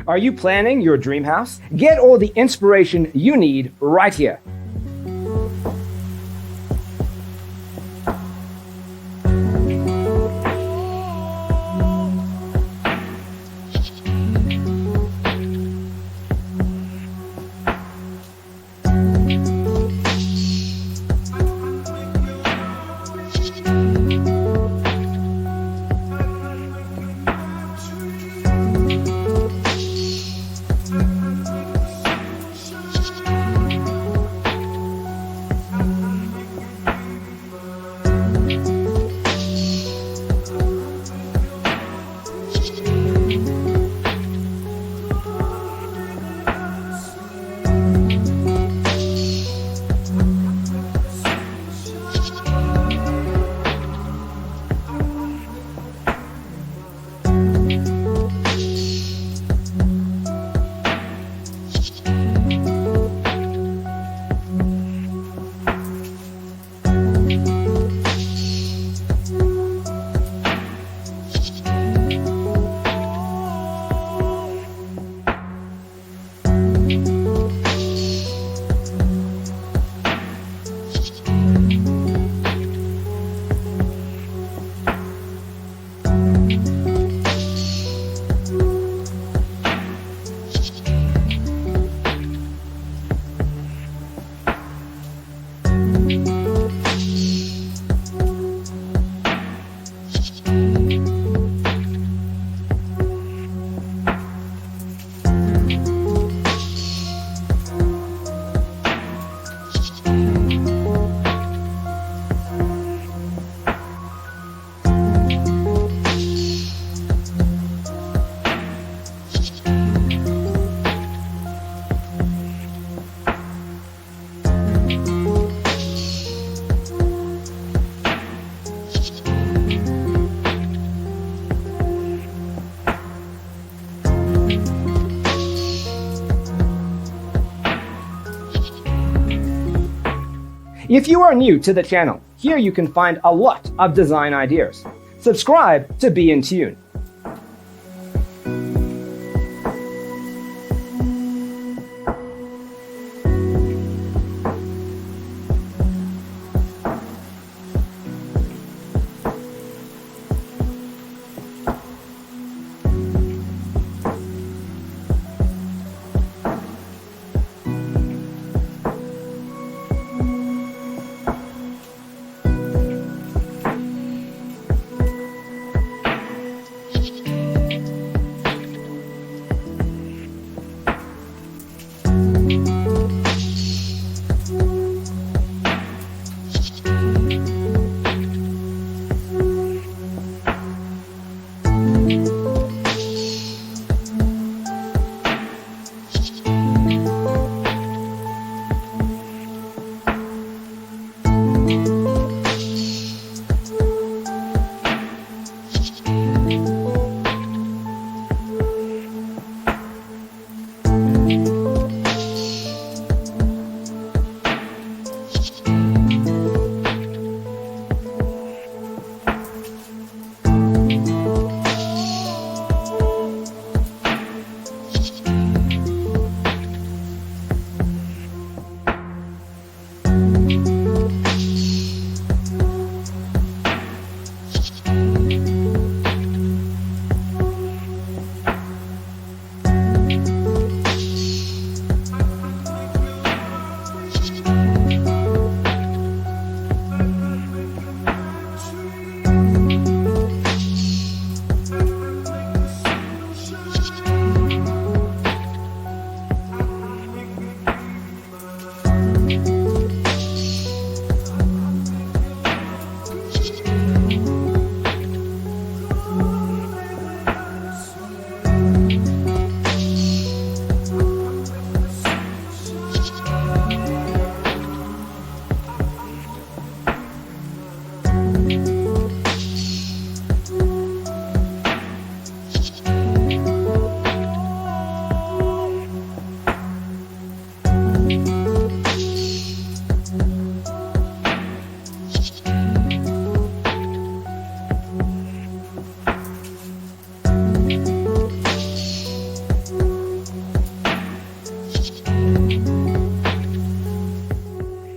Are you planning your dream house? Get all the inspiration you need right here. If you are new to the channel, here you can find a lot of design ideas. Subscribe to be in tune.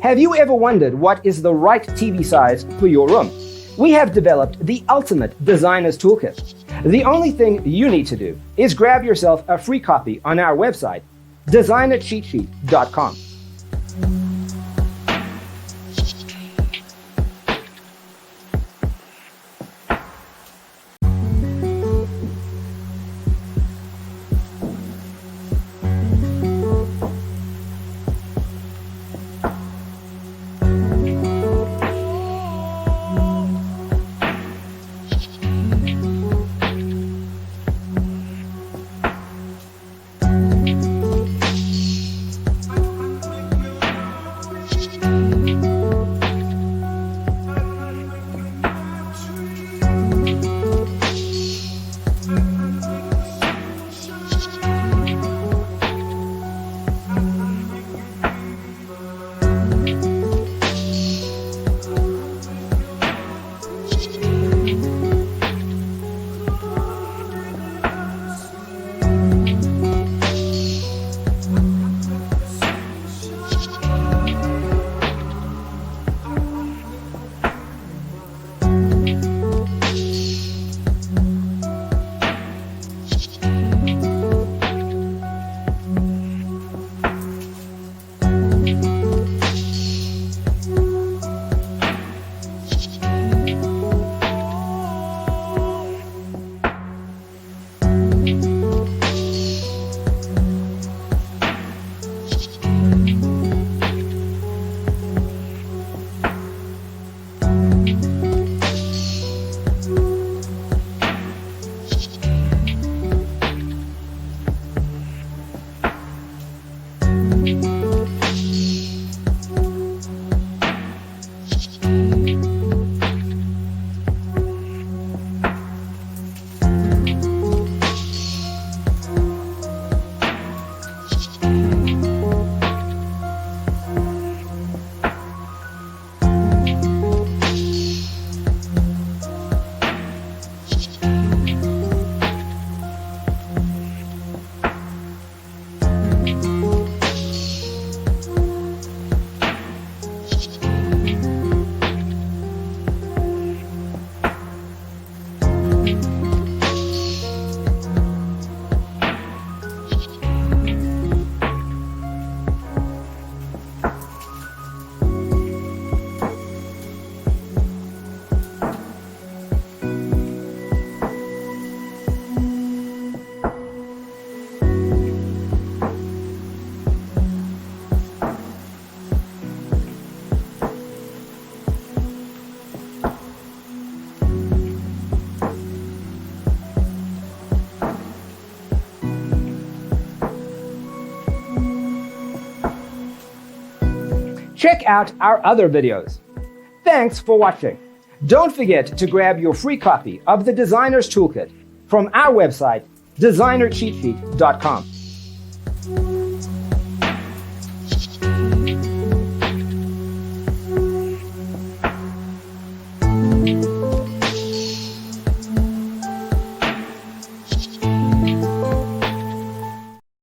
Have you ever wondered what is the right TV size for your room? We have developed the ultimate designer's toolkit. The only thing you need to do is grab yourself a free copy on our website, designercheatsheet.com. Check out our other videos. Thanks for watching. Don't forget to grab your free copy of the Designer's Toolkit from our website, designercheatsheet.com.